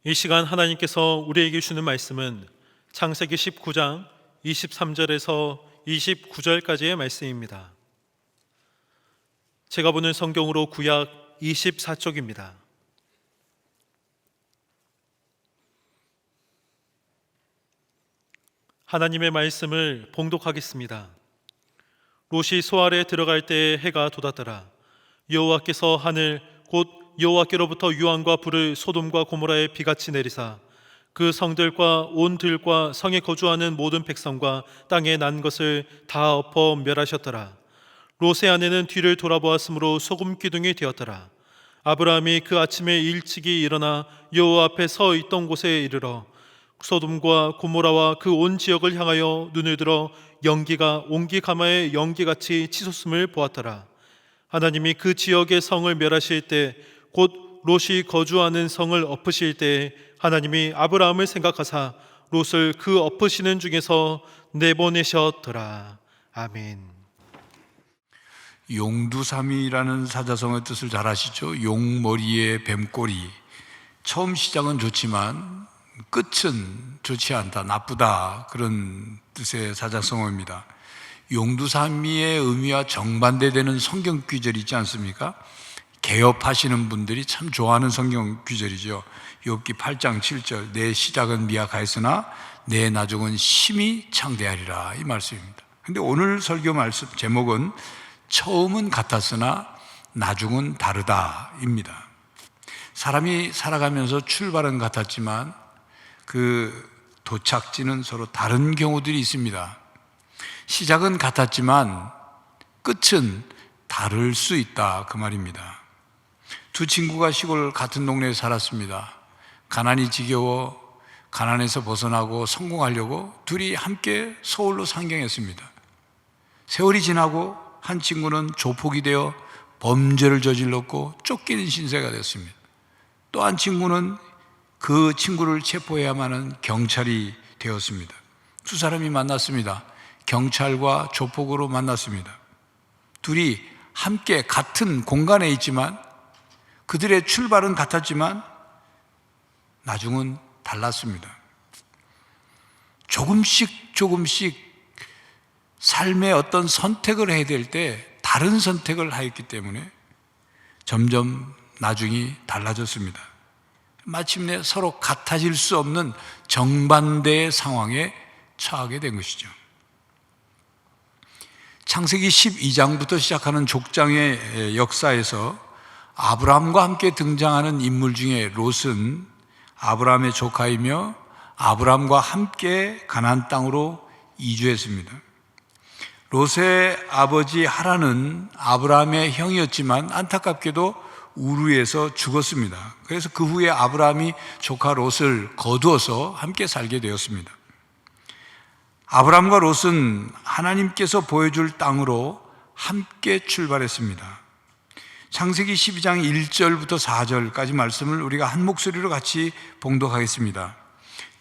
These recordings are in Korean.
이 시간 하나님께서 우리에게 주는 말씀은 창세기 19장 23절에서 29절까지의 말씀입니다. 제가 보는 성경으로 구약 24쪽입니다. 하나님의 말씀을 봉독하겠습니다. 롯이 소알에 들어갈 때에 해가 돋았더라. 여호와께서 하늘 곧 여호와께로부터 유황과 불을 소돔과 고모라에 비같이 내리사 그 성들과 온 들과 성에 거주하는 모든 백성과 땅에 난 것을 다 엎어 멸하셨더라. 롯의 아내는 뒤를 돌아보았으므로 소금 기둥이 되었더라. 아브라함이 그 아침에 일찍이 일어나 여호와 앞에 서 있던 곳에 이르러 소돔과 고모라와 그 온 지역을 향하여 눈을 들어 연기가 옹기 가마의 연기같이 치솟음을 보았더라. 하나님이 그 지역의 성을 멸하실 때 곧 롯이 거주하는 성을 엎으실 때 하나님이 아브라함을 생각하사 롯을 그 엎으시는 중에서 내보내셨더라. 아멘. 용두삼이라는 사자성어의 뜻을 잘 아시죠? 용머리에 뱀꼬리. 처음 시작은 좋지만 끝은 좋지 않다, 나쁘다, 그런 뜻의 사자성어입니다. 용두삼이의 의미와 정반대되는 성경 구절이 있지 않습니까? 개업하시는 분들이 참 좋아하는 성경 구절이죠. 욥기 8장 7절, 내 시작은 미약하였으나 내 나중은 심히 창대하리라, 이 말씀입니다. 근데 오늘 설교 말씀 제목은 처음은 같았으나 나중은 다르다입니다. 사람이 살아가면서 출발은 같았지만 그 도착지는 서로 다른 경우들이 있습니다. 시작은 같았지만 끝은 다를 수 있다, 그 말입니다. 두 친구가 시골 같은 동네에 살았습니다. 가난이 지겨워 가난에서 벗어나고 성공하려고 둘이 함께 서울로 상경했습니다. 세월이 지나고 한 친구는 조폭이 되어 범죄를 저질렀고 쫓기는 신세가 됐습니다. 또 한 친구는 그 친구를 체포해야만 하는 경찰이 되었습니다. 두 사람이 만났습니다. 경찰과 조폭으로 만났습니다. 둘이 함께 같은 공간에 있지만 그들의 출발은 같았지만 나중은 달랐습니다. 조금씩 삶의 어떤 선택을 해야 될 때 다른 선택을 하였기 때문에 점점 나중이 달라졌습니다. 마침내 서로 같아질 수 없는 정반대의 상황에 처하게 된 것이죠. 창세기 12장부터 시작하는 족장의 역사에서 아브라함과 함께 등장하는 인물 중에 롯은 아브라함의 조카이며 아브라함과 함께 가나안 땅으로 이주했습니다. 롯의 아버지 하란은 아브라함의 형이었지만 안타깝게도 우르에서 죽었습니다. 그래서 그 후에 아브라함이 조카 롯을 거두어서 함께 살게 되었습니다. 아브라함과 롯은 하나님께서 보여줄 땅으로 함께 출발했습니다. 창세기 12장 1절부터 4절까지 말씀을 우리가 한 목소리로 같이 봉독하겠습니다.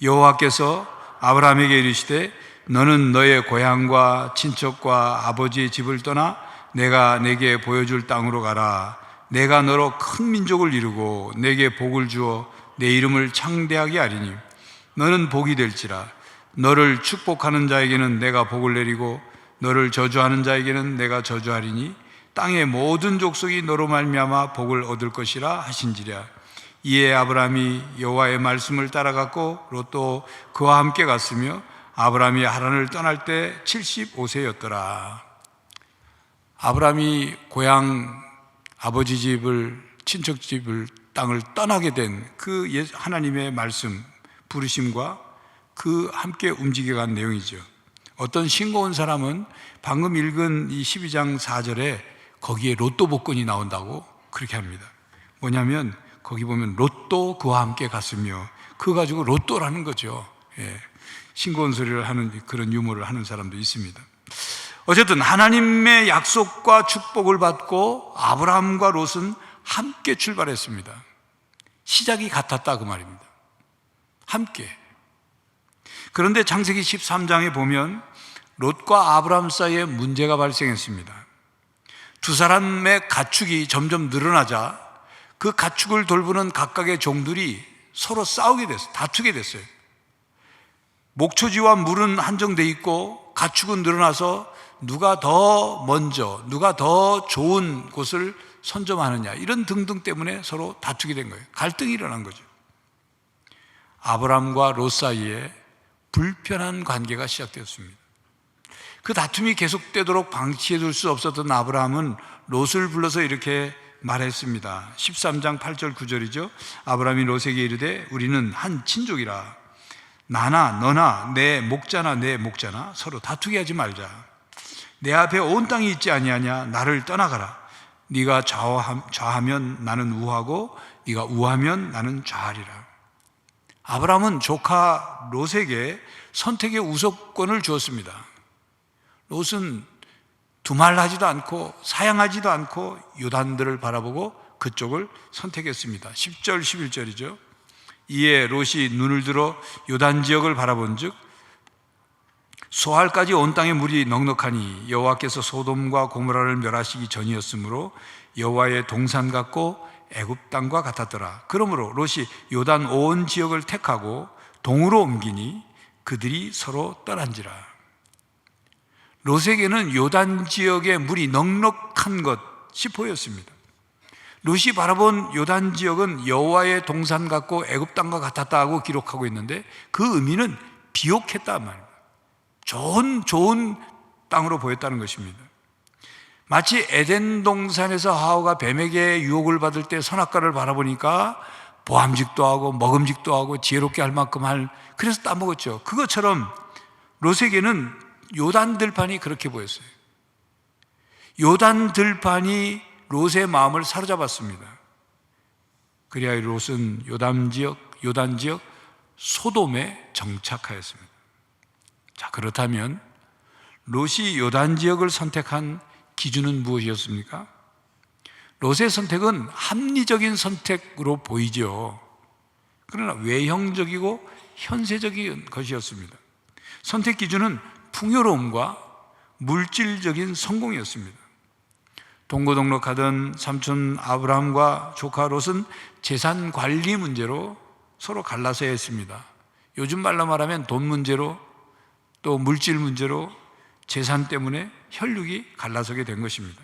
여호와께서 아브라함에게 이르시되 너는 너의 고향과 친척과 아버지의 집을 떠나 내가 내게 보여줄 땅으로 가라. 내가 너로 큰 민족을 이루고 내게 복을 주어 내 이름을 창대하게 하리니 너는 복이 될지라. 너를 축복하는 자에게는 내가 복을 내리고 너를 저주하는 자에게는 내가 저주하리니 땅의 모든 족속이 너로 말미암아 복을 얻을 것이라 하신지라. 이에 아브라함이 여호와의 말씀을 따라갔고 롯도 그와 함께 갔으며 아브라함이 하란을 떠날 때 75세였더라. 아브라함이 고향 아버지 집을 친척 집을 땅을 떠나게 된 그 하나님의 말씀 부르심과 그 함께 움직여간 내용이죠. 어떤 싱거운 사람은 방금 읽은 이 12장 4절에 거기에 로또 복권이 나온다고 그렇게 합니다. 뭐냐면 거기 보면 롯도 그와 함께 갔으며 그거 가지고 로또라는 거죠. 싱거운 소리를 하는 그런 유머를 하는 사람도 있습니다. 어쨌든 하나님의 약속과 축복을 받고 아브라함과 롯은 함께 출발했습니다. 시작이 같았다, 그 말입니다. 함께. 그런데 창세기 13장에 보면 롯과 아브라함 사이에 문제가 발생했습니다. 두 사람의 가축이 점점 늘어나자 그 가축을 돌보는 각각의 종들이 서로 싸우게 됐어요. 다투게 됐어요. 목초지와 물은 한정돼 있고 가축은 늘어나서 누가 더 먼저, 누가 더 좋은 곳을 선점하느냐, 이런 등등 때문에 서로 다투게 된 거예요. 갈등이 일어난 거죠. 아브라함과 롯 사이에 불편한 관계가 시작되었습니다. 그 다툼이 계속되도록 방치해 둘 수 없었던 아브라함은 롯을 불러서 이렇게 말했습니다. 13장 8절 9절이죠. 아브라함이 롯에게 이르되 우리는 한 친족이라 나나 너나 내 목자나 내 목자나 서로 다투게 하지 말자. 내 앞에 온 땅이 있지 아니하냐. 나를 떠나가라. 네가 좌하면 나는 우하고 네가 우하면 나는 좌하리라. 아브라함은 조카 롯에게 선택의 우선권을 주었습니다. 롯은 두말하지도 않고 사양하지도 않고 요단들을 바라보고 그쪽을 선택했습니다. 10절 11절이죠. 이에 롯이 눈을 들어 요단 지역을 바라본즉 소알까지 온 땅에 물이 넉넉하니 여호와께서 소돔과 고모라를 멸하시기 전이었으므로 여호와의 동산 같고 애굽 땅과 같았더라. 그러므로 롯이 요단 온 지역을 택하고 동으로 옮기니 그들이 서로 떠난지라. 롯에게는 요단 지역의 물이 넉넉한 것이 보였습니다. 롯이 바라본 요단 지역은 여호와의 동산 같고 애굽 땅과 같았다고 기록하고 있는데 그 의미는 비옥했단 말입니다. 좋은 땅으로 보였다는 것입니다. 마치 에덴 동산에서 하와가 뱀에게 유혹을 받을 때 선악과를 바라보니까 보암직도 하고 먹음직도 하고 지혜롭게 할 만큼 그래서 따먹었죠. 그것처럼 롯에게는 요단 들판이 그렇게 보였어요. 요단 들판이 롯의 마음을 사로잡았습니다. 그리하여 롯은 요단 지역 소돔에 정착하였습니다. 자, 그렇다면 롯이 요단 지역을 선택한 기준은 무엇이었습니까? 롯의 선택은 합리적인 선택으로 보이죠. 그러나 외형적이고 현세적인 것이었습니다. 선택 기준은 풍요로움과 물질적인 성공이었습니다. 동고동락하던 삼촌 아브라함과 조카 롯은 재산 관리 문제로 서로 갈라서야 했습니다. 요즘 말로 말하면 돈 문제로 또 물질 문제로 재산 때문에 혈육이 갈라서게 된 것입니다.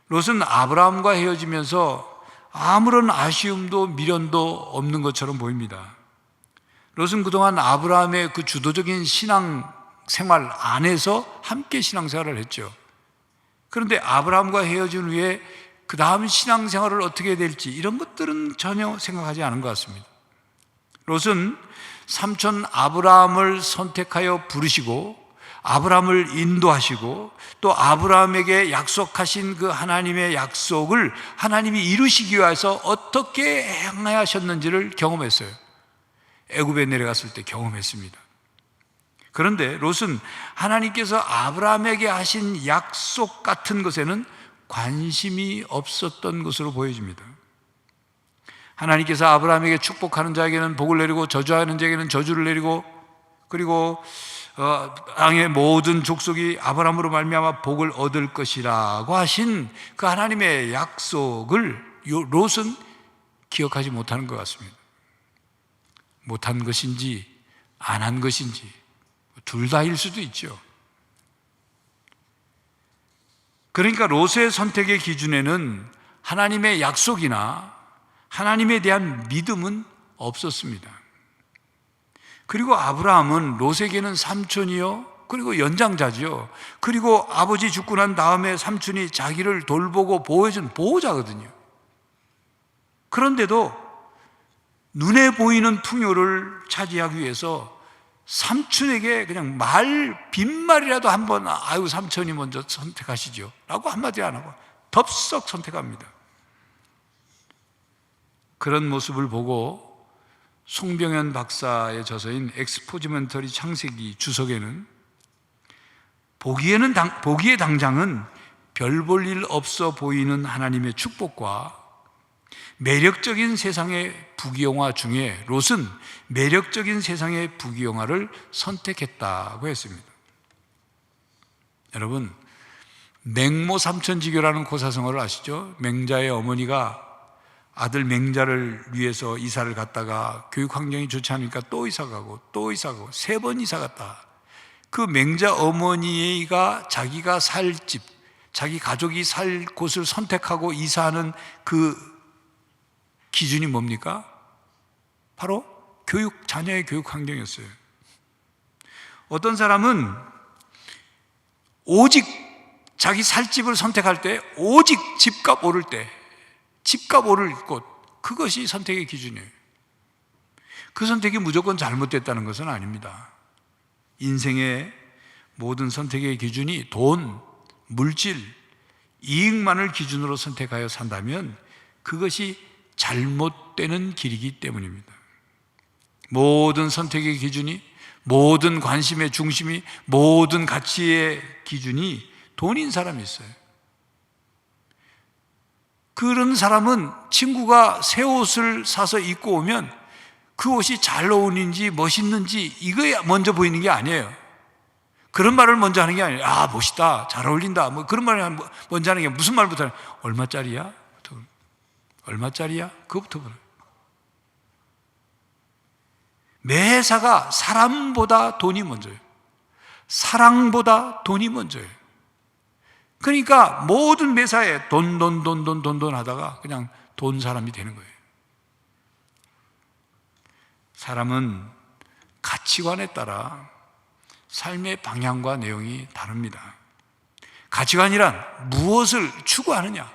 롯은 아브라함과 헤어지면서 아무런 아쉬움도 미련도 없는 것처럼 보입니다. 롯은 그동안 아브라함의 그 주도적인 신앙 생활 안에서 함께 신앙생활을 했죠. 그런데 아브라함과 헤어진 후에 그 다음 신앙생활을 어떻게 해야 될지 이런 것들은 전혀 생각하지 않은 것 같습니다. 롯은 삼촌 아브라함을 선택하여 부르시고 아브라함을 인도하시고 또 아브라함에게 약속하신 그 하나님의 약속을 하나님이 이루시기 위해서 어떻게 행하셨는지를 경험했어요. 애굽에 내려갔을 때 경험했습니다. 그런데 롯은 하나님께서 아브라함에게 하신 약속 같은 것에는 관심이 없었던 것으로 보여집니다. 하나님께서 아브라함에게 축복하는 자에게는 복을 내리고 저주하는 자에게는 저주를 내리고 그리고 땅의 모든 족속이 아브라함으로 말미암아 복을 얻을 것이라고 하신 그 하나님의 약속을 롯은 기억하지 못하는 것 같습니다. 못한 것인지 안 한 것인지 둘 다일 수도 있죠. 그러니까 롯의 선택의 기준에는 하나님의 약속이나 하나님에 대한 믿음은 없었습니다. 그리고 아브라함은 롯에게는 삼촌이요, 그리고 연장자지요. 그리고 아버지 죽고 난 다음에 삼촌이 자기를 돌보고 보호해준 보호자거든요. 그런데도 눈에 보이는 풍요를 차지하기 위해서 삼촌에게 그냥 빈말이라도 한번 아유 삼촌이 먼저 선택하시죠 라고 한마디 안 하고 덥석 선택합니다. 그런 모습을 보고 송병현 박사의 저서인 엑스포지먼터리 창세기 주석에는 보기에 당장은 별 볼 일 없어 보이는 하나님의 축복과 매력적인 세상의 부귀영화 중에 롯은 매력적인 세상의 부귀영화를 선택했다고 했습니다. 여러분, 맹모 삼천지교라는 고사성어를 아시죠? 맹자의 어머니가 아들 맹자를 위해서 이사를 갔다가 교육 환경이 좋지 않으니까 또 이사 가고 또 이사 가고 3번 이사 갔다. 그 맹자 어머니가 자기가 살 집, 자기 가족이 살 곳을 선택하고 이사하는 그 기준이 뭡니까? 바로 자녀의 교육 환경이었어요. 어떤 사람은 오직 자기 살 집을 선택할 때 오직 집값 오를 때, 집값 오를 곳, 그것이 선택의 기준이에요. 그 선택이 무조건 잘못됐다는 것은 아닙니다. 인생의 모든 선택의 기준이 돈, 물질, 이익만을 기준으로 선택하여 산다면 그것이 잘못되는 길이기 때문입니다. 모든 선택의 기준이, 모든 관심의 중심이, 모든 가치의 기준이 돈인 사람이 있어요. 그런 사람은 친구가 새 옷을 사서 입고 오면 그 옷이 잘 어울리는지 멋있는지 이거에 먼저 보이는 게 아니에요. 그런 말을 먼저 하는 게 아니에요. 아, 멋있다, 잘 어울린다, 뭐 그런 말을 먼저 하는 게 무슨 말부터 하는 거예요? 얼마짜리야? 얼마짜리야? 그거부터 보여요. 매사가 사람보다 돈이 먼저예요. 사랑보다 돈이 먼저예요. 그러니까 모든 매사에 돈 하다가 그냥 돈 사람이 되는 거예요. 사람은 가치관에 따라 삶의 방향과 내용이 다릅니다. 가치관이란 무엇을 추구하느냐,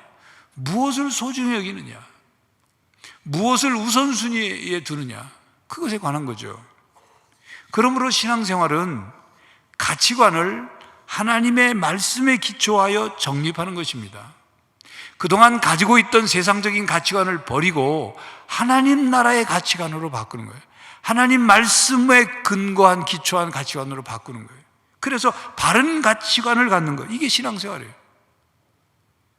무엇을 소중히 여기느냐, 무엇을 우선순위에 두느냐, 그것에 관한 거죠. 그러므로 신앙생활은 가치관을 하나님의 말씀에 기초하여 정립하는 것입니다. 그동안 가지고 있던 세상적인 가치관을 버리고 하나님 나라의 가치관으로 바꾸는 거예요. 하나님 말씀에 근거한 기초한 가치관으로 바꾸는 거예요. 그래서 바른 가치관을 갖는 거예요. 이게 신앙생활이에요.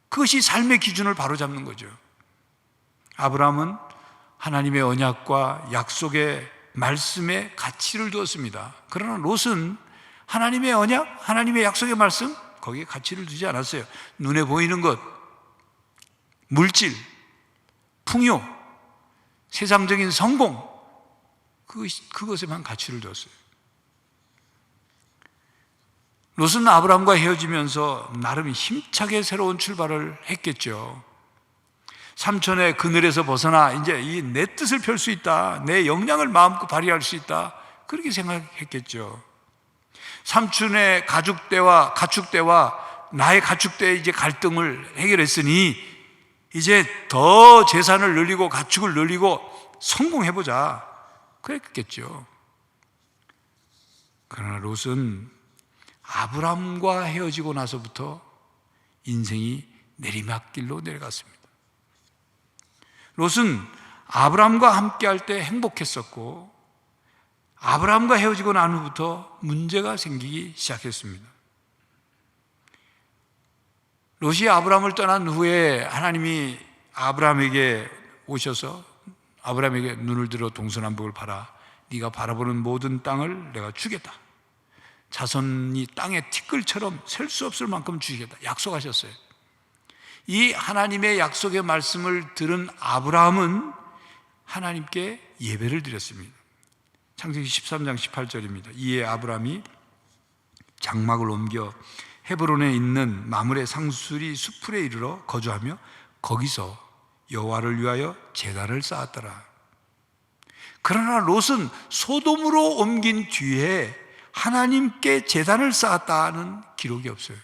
그것이 삶의 기준을 바로잡는 거죠. 아브라함은 하나님의 언약과 약속의 말씀에 가치를 두었습니다. 그러나 롯은 하나님의 언약, 하나님의 약속의 말씀, 거기에 가치를 두지 않았어요. 눈에 보이는 것, 물질, 풍요, 세상적인 성공, 그것에만 가치를 두었어요. 롯은 아브라함과 헤어지면서 나름 힘차게 새로운 출발을 했겠죠. 삼촌의 그늘에서 벗어나 이제 내 뜻을 펼 수 있다, 내 역량을 마음껏 발휘할 수 있다, 그렇게 생각했겠죠. 삼촌의 가축대와 나의 가축대의 이제 갈등을 해결했으니 이제 더 재산을 늘리고 가축을 늘리고 성공해보자, 그랬겠죠. 그러나 롯은 아브람과 헤어지고 나서부터 인생이 내리막길로 내려갔습니다. 롯은 아브람과 함께할 때 행복했었고 아브람과 헤어지고 난 후부터 문제가 생기기 시작했습니다. 롯이 아브람을 떠난 후에 하나님이 아브람에게 오셔서 아브람에게 눈을 들어 동서남북을 봐라. 네가 바라보는 모든 땅을 내가 주겠다. 자손이 땅의 티끌처럼 셀 수 없을 만큼 주시겠다. 약속하셨어요. 이 하나님의 약속의 말씀을 들은 아브라함은 하나님께 예배를 드렸습니다. 창세기 13장 18절입니다. 이에 아브라함이 장막을 옮겨 헤브론에 있는 마므레 상수리 수풀에 이르러 거주하며 거기서 여호와를 위하여 제단을 쌓았더라. 그러나 롯은 소돔으로 옮긴 뒤에 하나님께 제단을 쌓았다는 기록이 없어요.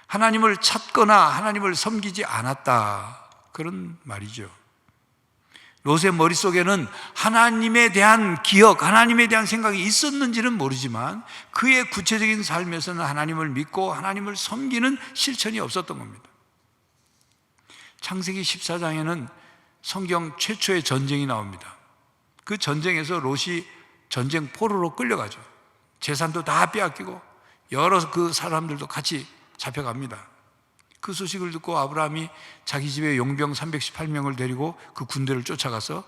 하나님을 찾거나 하나님을 섬기지 않았다, 그런 말이죠. 롯의 머릿속에는 하나님에 대한 기억, 하나님에 대한 생각이 있었는지는 모르지만 그의 구체적인 삶에서는 하나님을 믿고 하나님을 섬기는 실천이 없었던 겁니다. 창세기 14장에는 성경 최초의 전쟁이 나옵니다. 그 전쟁에서 롯이 전쟁 포로로 끌려가죠. 재산도 다 빼앗기고 여러 그 사람들도 같이 잡혀갑니다. 그 소식을 듣고 아브라함이 자기 집에 용병 318명을 데리고 그 군대를 쫓아가서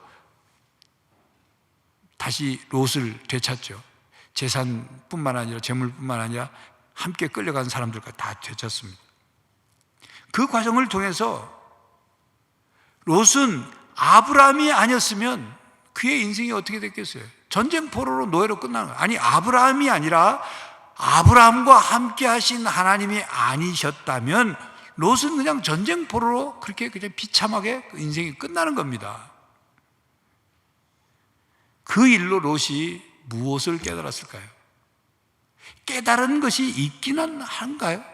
다시 롯을 되찾죠. 재산뿐만 아니라 재물뿐만 아니라 함께 끌려간 사람들까지 다 되찾습니다. 그 과정을 통해서 롯은 아브라함이 아니었으면 그의 인생이 어떻게 됐겠어요? 전쟁 포로로 노예로 끝나는 거예요. 아니, 아브라함이 아니라 아브라함과 함께 하신 하나님이 아니셨다면 롯은 그냥 전쟁 포로로 그렇게 그냥 비참하게 인생이 끝나는 겁니다. 그 일로 롯이 무엇을 깨달았을까요? 깨달은 것이 있기는 한가요?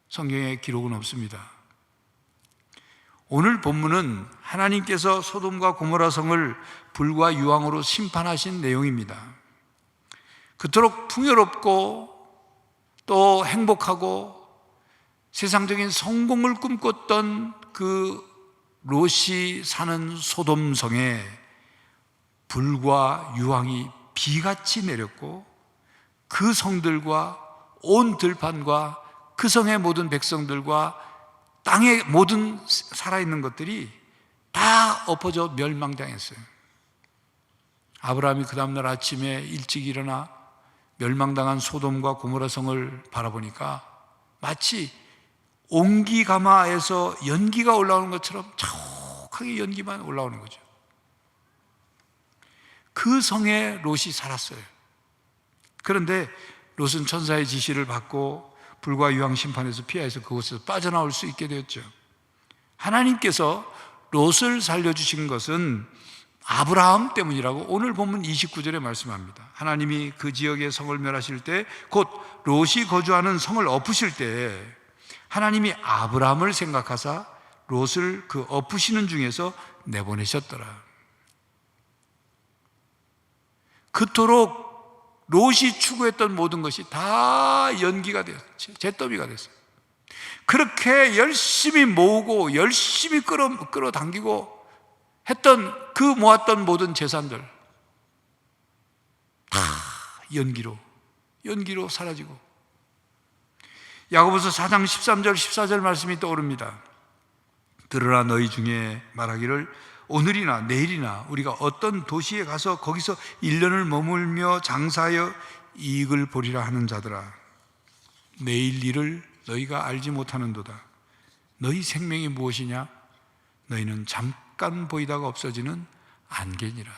성경에 기록은 없습니다. 오늘 본문은 하나님께서 소돔과 고모라 성을 불과 유황으로 심판하신 내용입니다. 그토록 풍요롭고 또 행복하고 세상적인 성공을 꿈꿨던 그 롯이 사는 소돔성에 불과 유황이 비같이 내렸고 그 성들과 온 들판과 그 성의 모든 백성들과 땅의 모든 살아있는 것들이 다 엎어져 멸망당했어요. 아브라함이 그 다음날 아침에 일찍 일어나 멸망당한 소돔과 고모라 성을 바라보니까 마치 옹기가마에서 연기가 올라오는 것처럼 자욱하게 연기만 올라오는 거죠. 그 성에 롯이 살았어요. 그런데 롯은 천사의 지시를 받고 불과 유황 심판에서 피하여서 그곳에서 빠져나올 수 있게 되었죠. 하나님께서 롯을 살려주신 것은 아브라함 때문이라고 오늘 본문 29절에 말씀합니다. 하나님이 그 지역의 성을 멸하실 때, 곧 롯이 거주하는 성을 엎으실 때 하나님이 아브라함을 생각하사 롯을 그 엎으시는 중에서 내보내셨더라. 그토록 롯이 추구했던 모든 것이 다 연기가 되었어요. 잿더미가 됐어요. 그렇게 열심히 모으고 열심히 끌어당기고 했던 그 모았던 모든 재산들 다 연기로 사라지고, 야고보서 4장 13절 14절 말씀이 떠오릅니다. 들으라, 너희 중에 말하기를 오늘이나 내일이나 우리가 어떤 도시에 가서 거기서 1년을 머물며 장사하여 이익을 보리라 하는 자들아, 내일 일을 너희가 알지 못하는도다. 너희 생명이 무엇이냐? 너희는 잠깐 보이다가 없어지는 안개니라.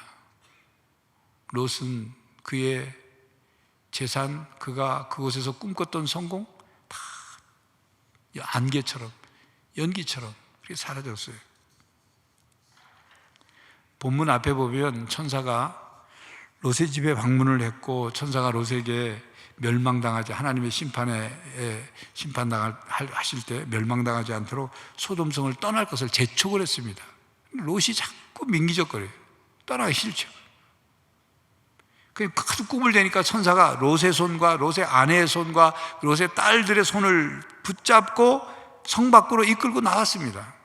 롯은 그의 재산, 그가 그곳에서 꿈꿨던 성공 다 안개처럼, 연기처럼 그렇게 사라졌어요. 본문 앞에 보면 천사가 롯의 집에 방문을 했고, 천사가 롯에게 멸망당하지, 하나님의 심판하실 때 멸망당하지 않도록 소돔성을 떠날 것을 재촉을 했습니다. 롯이 자꾸 민기적거려요. 떠나기 싫죠. 그 꿈을 대니까 천사가 롯의 손과 롯의 아내의 손과 롯의 딸들의 손을 붙잡고 성 밖으로 이끌고 나왔습니다.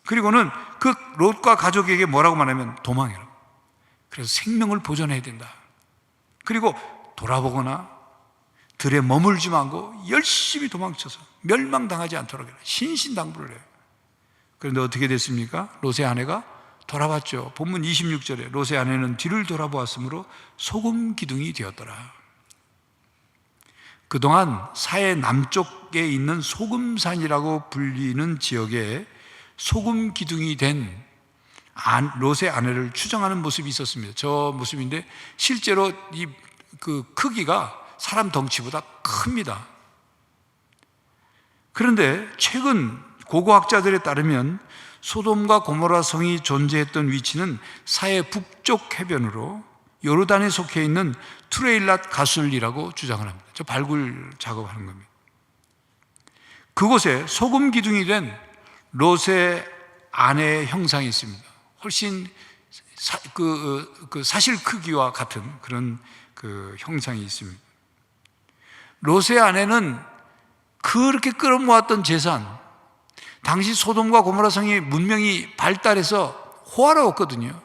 그리고는 그 롯과 가족에게 뭐라고 말하면 도망해라. 그래서 생명을 보존해야 된다. 그리고 돌아보거나 들에 머물지 말고 열심히 도망쳐서 멸망당하지 않도록 해라. 신신당부를 해요. 그런데 어떻게 됐습니까? 롯의 아내가 돌아봤죠. 본문 26절에 롯의 아내는 뒤를 돌아보았으므로 소금 기둥이 되었더라. 그동안 사해 남쪽에 있는 소금산이라고 불리는 지역에 소금 기둥이 된 롯의 아내를 추정하는 모습이 있었습니다. 저 모습인데 실제로 그 크기가 사람 덩치보다 큽니다. 그런데 최근 고고학자들에 따르면 소돔과 고모라 성이 존재했던 위치는 사해 북쪽 해변으로 요르단에 속해 있는 투레일랏 가술이라고 주장을 합니다. 저 발굴 작업하는 겁니다. 그곳에 소금 기둥이 된 롯의 아내의 형상이 있습니다. 훨씬 사실 크기와 같은 그런 그 형상이 있습니다. 롯의 아내는 그렇게 끌어모았던 재산, 당시 소돔과 고모라 성이 문명이 발달해서 호화로웠거든요.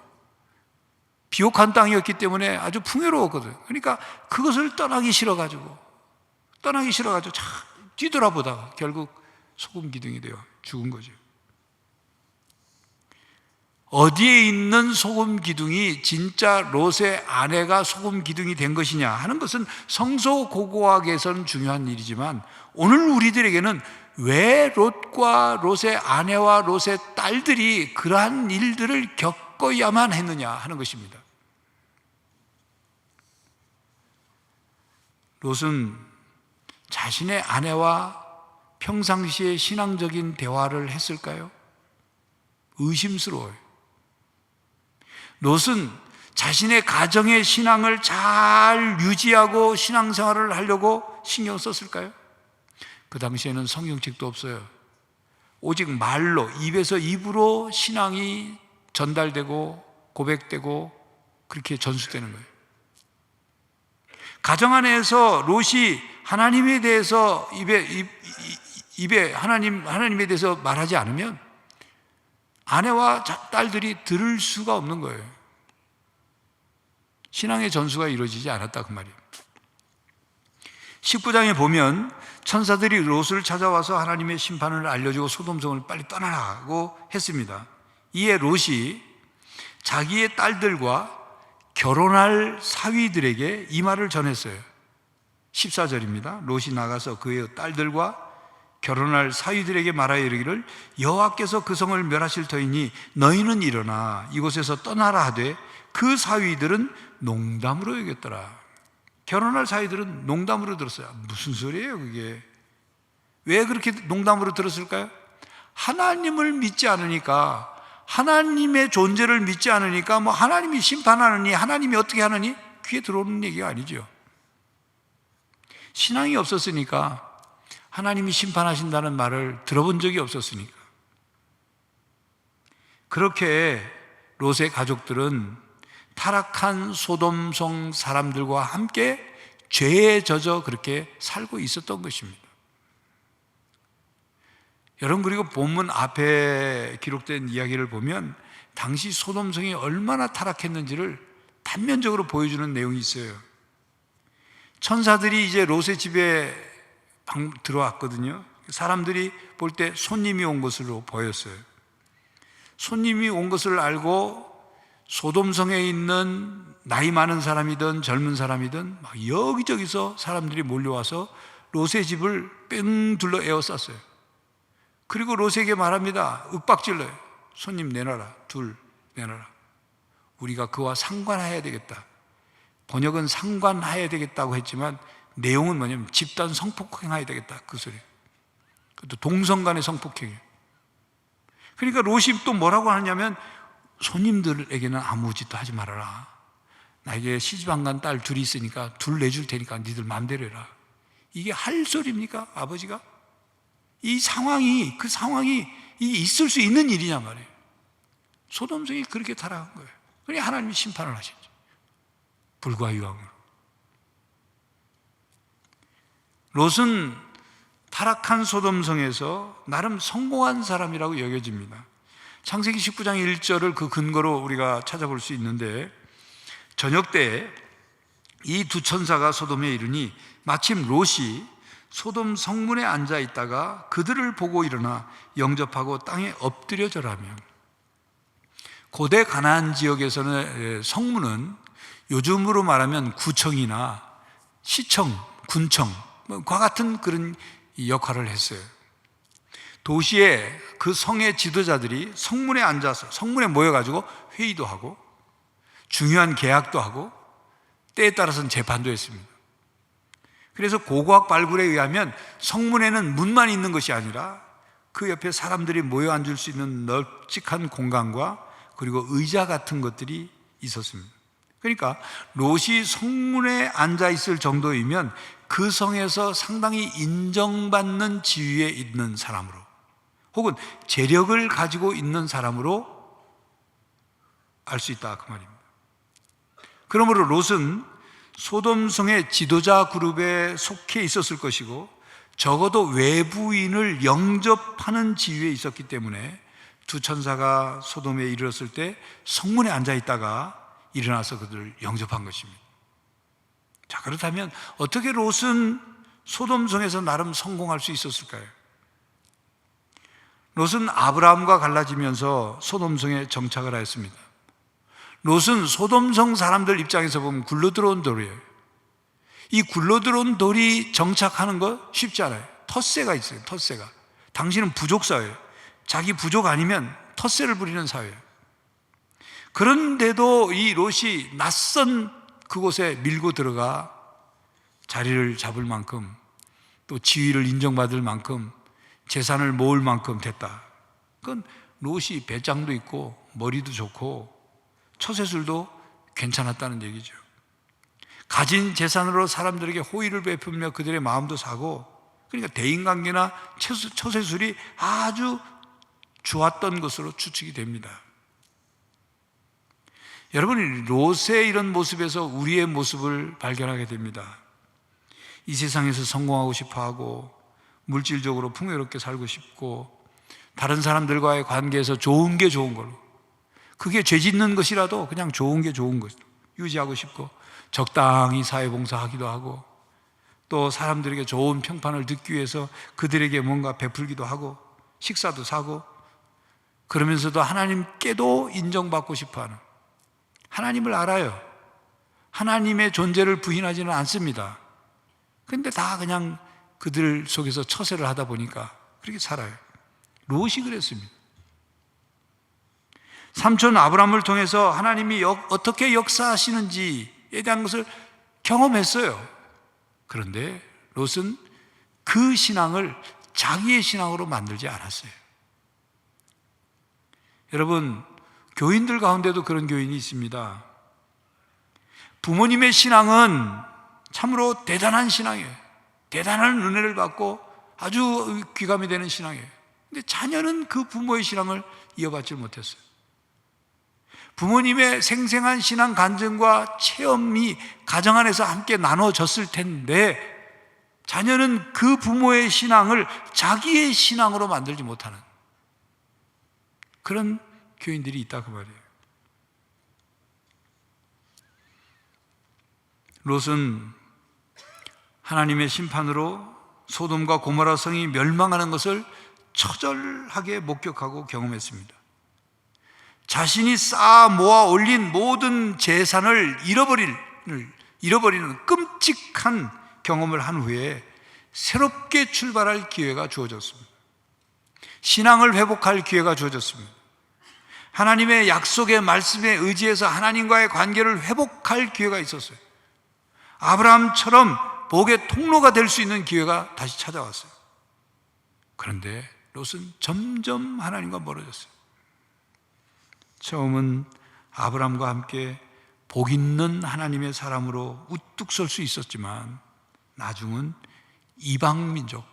비옥한 땅이었기 때문에 아주 풍요로웠거든요. 그러니까 그것을 떠나기 싫어가지고 뒤돌아보다가 결국 소금 기둥이 되어 죽은 거죠. 어디에 있는 소금 기둥이 진짜 롯의 아내가 소금 기둥이 된 것이냐 하는 것은 성서고고학에서는 중요한 일이지만 오늘 우리들에게는 왜 롯과 롯의 아내와 롯의 딸들이 그러한 일들을 겪어야만 했느냐 하는 것입니다. 롯은 자신의 아내와 평상시에 신앙적인 대화를 했을까요? 의심스러워요. 롯은 자신의 가정의 신앙을 잘 유지하고 신앙생활을 하려고 신경 썼을까요? 그 당시에는 성경책도 없어요. 오직 말로, 입에서 입으로 신앙이 전달되고 고백되고 그렇게 전수되는 거예요. 가정 안에서 롯이 하나님에 대해서 입에 하나님에 대해서 말하지 않으면 아내와 딸들이 들을 수가 없는 거예요. 신앙의 전수가 이루어지지 않았다 그 말이에요. 19장에 보면 천사들이 롯을 찾아와서 하나님의 심판을 알려주고 소돔성을 빨리 떠나라고 했습니다. 이에 롯이 자기의 딸들과 결혼할 사위들에게 이 말을 전했어요. 14절입니다. 롯이 나가서 그의 딸들과 결혼할 사위들에게 말하여 이르기를 여호와께서 그 성을 멸하실 터이니 너희는 일어나 이곳에서 떠나라 하되 그 사위들은 농담으로 여겼더라. 결혼할 사위들은 농담으로 들었어요. 무슨 소리예요 그게? 왜 그렇게 농담으로 들었을까요? 하나님을 믿지 않으니까, 하나님의 존재를 믿지 않으니까 뭐 하나님이 심판하느니 하나님이 어떻게 하느니 귀에 들어오는 얘기가 아니죠. 신앙이 없었으니까, 하나님이 심판하신다는 말을 들어본 적이 없었으니까. 그렇게 롯의 가족들은 타락한 소돔성 사람들과 함께 죄에 젖어 그렇게 살고 있었던 것입니다. 여러분, 그리고 본문 앞에 기록된 이야기를 보면 당시 소돔성이 얼마나 타락했는지를 단면적으로 보여주는 내용이 있어요. 천사들이 이제 롯의 집에 들어왔거든요. 사람들이 볼 때 손님이 온 것으로 보였어요. 손님이 온 것을 알고 소돔성에 있는 나이 많은 사람이든 젊은 사람이든 막 여기저기서 사람들이 몰려와서 롯의 집을 뺑 둘러 에워쌌어요. 그리고 롯에게 말합니다. 윽박질러요. 손님 내놔라. 둘 내놔라. 우리가 그와 상관해야 되겠다. 번역은 상관해야 되겠다고 했지만 내용은 뭐냐면 집단 성폭행해야 되겠다 그 소리. 그것도 동성 간의 성폭행이에요. 그러니까 롯이 또 뭐라고 하냐면 손님들에게는 아무 짓도 하지 말아라. 나에게 시집 안 간 딸 둘이 있으니까 둘 내줄 테니까 니들 마음대로 해라. 이게 할 소리입니까? 아버지가? 이 상황이, 그 상황이 있을 수 있는 일이냐 말이에요. 소돔성이 그렇게 타락한 거예요. 그러니 하나님이 심판을 하셨죠. 불과 유황으로. 롯은 타락한 소돔성에서 나름 성공한 사람이라고 여겨집니다. 창세기 19장 1절을 그 근거로 우리가 찾아볼 수 있는데, 저녁 때 이 두 천사가 소돔에 이르니 마침 롯이 소돔 성문에 앉아 있다가 그들을 보고 일어나 영접하고 땅에 엎드려 절하며. 고대 가나안 지역에서는 성문은 요즘으로 말하면 구청이나 시청, 군청 과 같은 그런 역할을 했어요. 도시에 그 성의 지도자들이 성문에 앉아서 성문에 모여가지고 회의도 하고 중요한 계약도 하고 때에 따라서는 재판도 했습니다. 그래서 고고학 발굴에 의하면 성문에는 문만 있는 것이 아니라 그 옆에 사람들이 모여 앉을 수 있는 널찍한 공간과 그리고 의자 같은 것들이 있었습니다. 그러니까 롯이 성문에 앉아 있을 정도이면 그 성에서 상당히 인정받는 지위에 있는 사람으로, 혹은 재력을 가지고 있는 사람으로 알 수 있다 그 말입니다. 그러므로 롯은 소돔성의 지도자 그룹에 속해 있었을 것이고 적어도 외부인을 영접하는 지위에 있었기 때문에 두 천사가 소돔에 이르렀을 때 성문에 앉아 있다가 일어나서 그들을 영접한 것입니다. 자, 그렇다면 어떻게 롯은 소돔성에서 나름 성공할 수 있었을까요? 롯은 아브라함과 갈라지면서 소돔성에 정착을 하였습니다. 롯은 소돔성 사람들 입장에서 보면 굴러들어온 돌이에요. 이 굴러들어온 돌이 정착하는 거 쉽지 않아요. 텃세가 있어요. 텃세가. 당신은 부족 사회예요. 자기 부족 아니면 텃세를 부리는 사회예요. 그런데도 이 롯이 낯선 그곳에 밀고 들어가 자리를 잡을 만큼, 또 지위를 인정받을 만큼, 재산을 모을 만큼 됐다. 그건 롯이 배짱도 있고 머리도 좋고 처세술도 괜찮았다는 얘기죠. 가진 재산으로 사람들에게 호의를 베풀며 그들의 마음도 사고, 그러니까 대인관계나 처세술이 아주 좋았던 것으로 추측이 됩니다. 여러분, 롯의 이런 모습에서 우리의 모습을 발견하게 됩니다. 이 세상에서 성공하고 싶어하고, 물질적으로 풍요롭게 살고 싶고, 다른 사람들과의 관계에서 좋은 게 좋은 걸로, 그게 죄 짓는 것이라도 그냥 좋은 게 좋은 것으로 유지하고 싶고, 적당히 사회봉사하기도 하고, 또 사람들에게 좋은 평판을 듣기 위해서 그들에게 뭔가 베풀기도 하고, 식사도 사고, 그러면서도 하나님께도 인정받고 싶어하는, 하나님을 알아요. 하나님의 존재를 부인하지는 않습니다. 그런데 다 그냥 그들 속에서 처세를 하다 보니까 그렇게 살아요. 롯이 그랬습니다. 삼촌 아브라함을 통해서 하나님이 어떻게 역사하시는지에 대한 것을 경험했어요. 그런데 롯은 그 신앙을 자기의 신앙으로 만들지 않았어요. 여러분, 교인들 가운데도 그런 교인이 있습니다. 부모님의 신앙은 참으로 대단한 신앙이에요. 대단한 은혜를 받고 아주 귀감이 되는 신앙이에요. 근데 자녀는 그 부모의 신앙을 이어받지 못했어요. 부모님의 생생한 신앙 간증과 체험이 가정 안에서 함께 나눠졌을 텐데, 자녀는 그 부모의 신앙을 자기의 신앙으로 만들지 못하는 그런 교인들이 있다 그 말이에요. 롯은 하나님의 심판으로 소돔과 고모라 성이 멸망하는 것을 처절하게 목격하고 경험했습니다. 자신이 쌓아 모아 올린 모든 재산을 잃어버리는 끔찍한 경험을 한 후에 새롭게 출발할 기회가 주어졌습니다. 신앙을 회복할 기회가 주어졌습니다. 하나님의 약속의 말씀에 의지해서 하나님과의 관계를 회복할 기회가 있었어요. 아브라함처럼 복의 통로가 될 수 있는 기회가 다시 찾아왔어요. 그런데 롯은 점점 하나님과 멀어졌어요. 처음은 아브라함과 함께 복 있는 하나님의 사람으로 우뚝 설 수 있었지만, 나중은 이방 민족,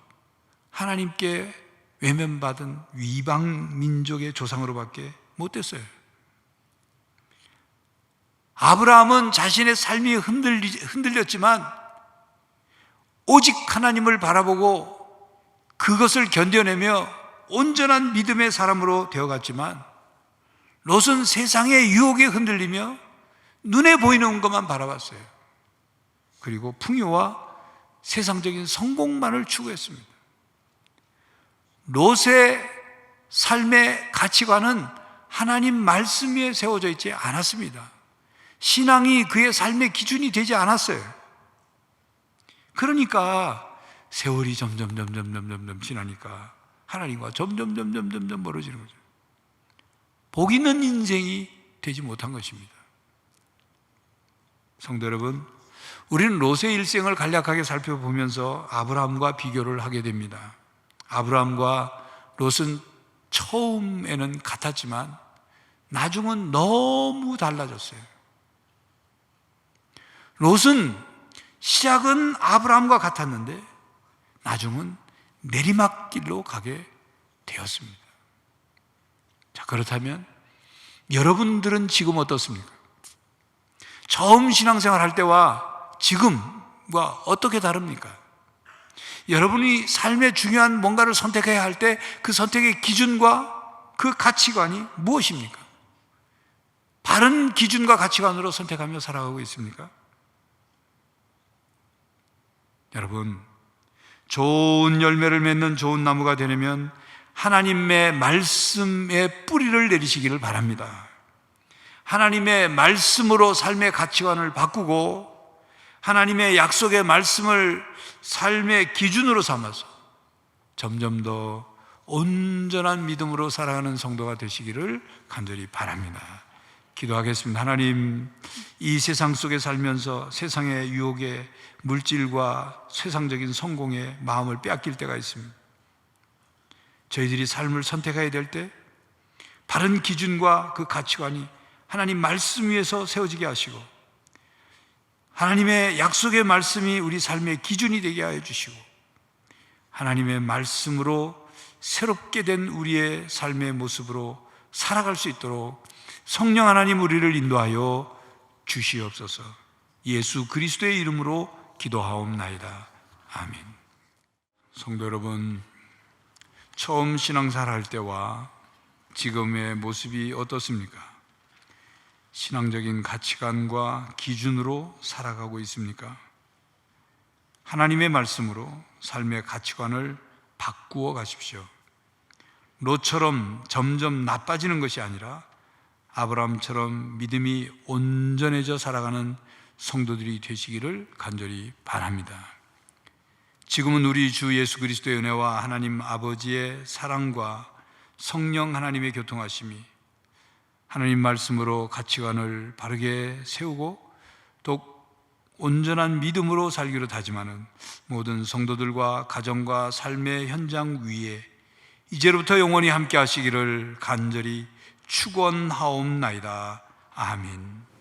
하나님께 외면받은 이방 민족의 조상으로밖에 못 됐어요. 아브라함은 자신의 삶이 흔들렸지만 오직 하나님을 바라보고 그것을 견뎌내며 온전한 믿음의 사람으로 되어갔지만, 롯은 세상의 유혹에 흔들리며 눈에 보이는 것만 바라봤어요. 그리고 풍요와 세상적인 성공만을 추구했습니다. 롯의 삶의 가치관은 하나님 말씀 위에 세워져 있지 않았습니다. 신앙이 그의 삶의 기준이 되지 않았어요. 그러니까 세월이 점점 지나니까 하나님과 점점 멀어지는 거죠. 복 있는 인생이 되지 못한 것입니다. 성도 여러분, 우리는 롯의 일생을 간략하게 살펴보면서 아브라함과 비교를 하게 됩니다. 아브라함과 롯은 처음에는 같았지만 나중은 너무 달라졌어요. 롯은 시작은 아브라함과 같았는데 나중은 내리막길로 가게 되었습니다. 자, 그렇다면 여러분들은 지금 어떻습니까? 처음 신앙생활 할 때와 지금과 어떻게 다릅니까? 여러분이 삶의 중요한 뭔가를 선택해야 할 때 그 선택의 기준과 그 가치관이 무엇입니까? 바른 기준과 가치관으로 선택하며 살아가고 있습니까? 여러분, 좋은 열매를 맺는 좋은 나무가 되려면 하나님의 말씀에 뿌리를 내리시기를 바랍니다. 하나님의 말씀으로 삶의 가치관을 바꾸고 하나님의 약속의 말씀을 삶의 기준으로 삼아서 점점 더 온전한 믿음으로 살아가는 성도가 되시기를 간절히 바랍니다. 기도하겠습니다. 하나님, 이 세상 속에 살면서 세상의 유혹에 물질과 세상적인 성공에 마음을 빼앗길 때가 있습니다. 저희들이 삶을 선택해야 될 때 바른 기준과 그 가치관이 하나님 말씀 위에서 세워지게 하시고 하나님의 약속의 말씀이 우리 삶의 기준이 되게 하여 주시고 하나님의 말씀으로 새롭게 된 우리의 삶의 모습으로 살아갈 수 있도록 성령 하나님 우리를 인도하여 주시옵소서. 예수 그리스도의 이름으로 기도하옵나이다. 아멘. 성도 여러분, 처음 신앙생활 할 때와 지금의 모습이 어떻습니까? 신앙적인 가치관과 기준으로 살아가고 있습니까? 하나님의 말씀으로 삶의 가치관을 바꾸어 가십시오. 롯처럼 점점 나빠지는 것이 아니라 아브라함처럼 믿음이 온전해져 살아가는 성도들이 되시기를 간절히 바랍니다. 지금은 우리 주 예수 그리스도의 은혜와 하나님 아버지의 사랑과 성령 하나님의 교통하심이 하나님 말씀으로 가치관을 바르게 세우고 또 온전한 믿음으로 살기로 다짐하는 모든 성도들과 가정과 삶의 현장 위에 이제로부터 영원히 함께 하시기를 간절히 축원하옵나이다. 아멘.